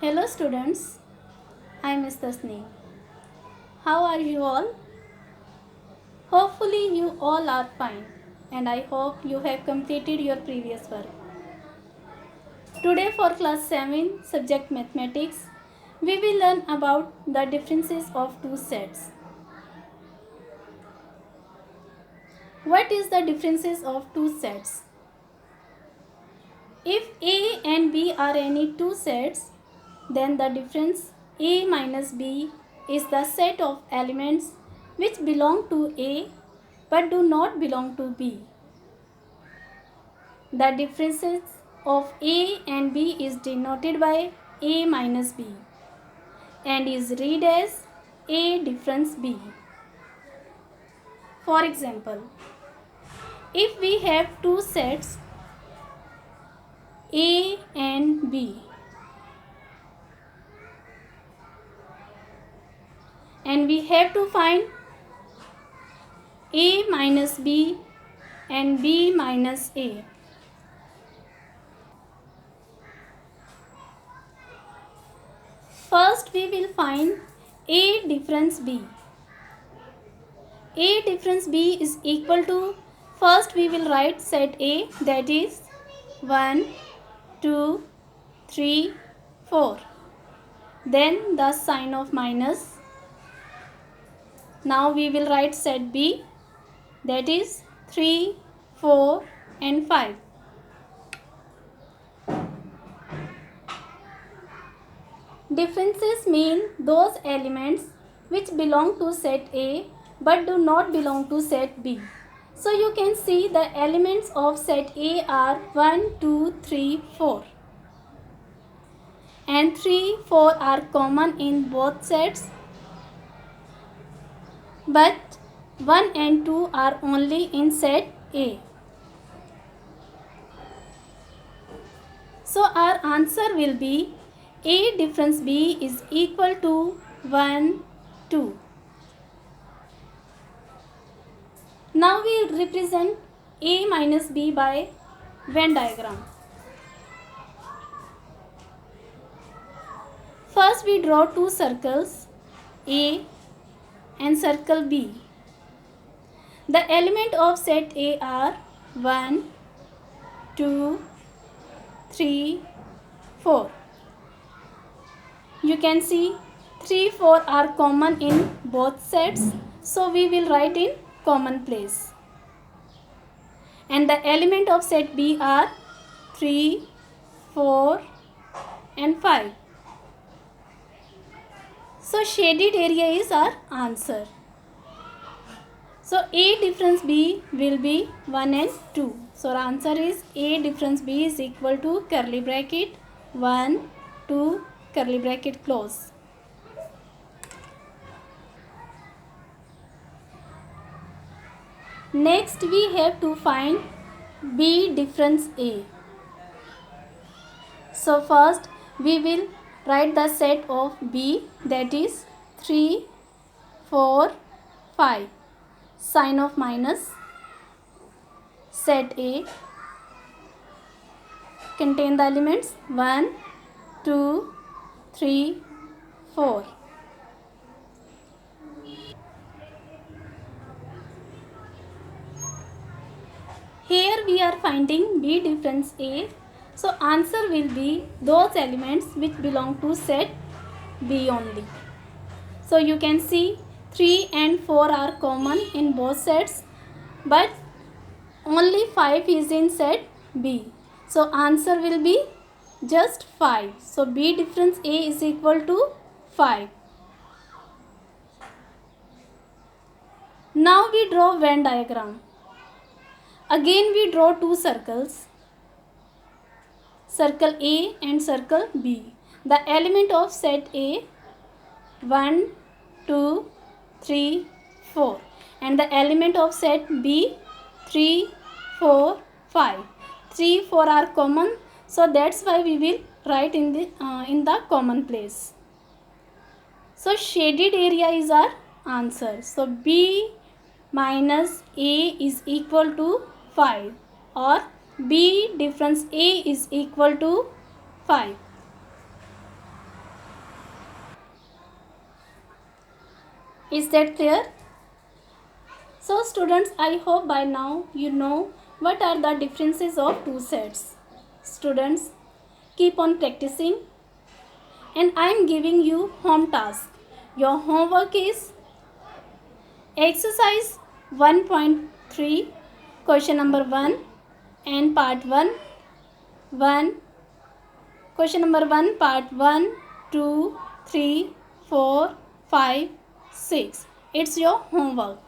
Hello students, I am Ms. Tasneem. How are you all? Hopefully you all are fine and I hope you have completed your previous work. Today for class 7 subject mathematics, we will learn about the differences of two sets. What is the differences of two sets? If A and B are any two sets, then the difference A minus B is the set of elements which belong to A but do not belong to B. The differences of A and B is denoted by A minus B and is read as A difference B. For example, if we have two sets A and B and we have to find A minus B and B minus A. First we will find A difference B. A difference B is equal to, first we will write set A, that is 1, 2, 3, 4. Then the sign of minus. Now we will write set B, that is 3, 4 and 5. Differences mean those elements which belong to set A but do not belong to set B. So you can see the elements of set A are 1, 2, 3, 4. And 3, 4 are common in both sets. But 1 and 2 are only in set A. So our answer will be A difference B is equal to 1, 2. Now we represent A minus B by Venn diagram. First we draw two circles A and circle B. The element of set A are 1, 2, 3, 4. You can see 3, 4 are common in both sets. So we will write in common place. And the element of set B are 3, 4 and 5. So shaded area is our answer. So A difference B will be 1 and 2. So our answer is A difference B is equal to curly bracket 1, 2, curly bracket close. Next we have to find B difference A. So first we will write the set of B, that is 3, 4, 5. Sign of minus. Set A contain the elements 1, 2, 3, 4. Here we are finding B difference A. So answer will be those elements which belong to set B only. So you can see 3 and 4 are common in both sets, but only 5 is in set B. So answer will be just 5. So B difference A is equal to 5. Now we draw Venn diagram. Again we draw two circles, circle A and circle B. The element of set A 1, 2, 3, 4 and the element of set B 3, 4, 5. 3, 4 are common, so that's why we will write in the common place. So shaded area is our answer. So B minus A is equal to 5 or B difference A is equal to 5. Is that clear? So students, I hope by now you know what are the differences of two sets. Students, keep on practicing, and I am giving you home task. Your homework is exercise 1.3, question number 1 and part 1. Question number 1, part 1, 2, 3, 4, 5, 6. It's your homework.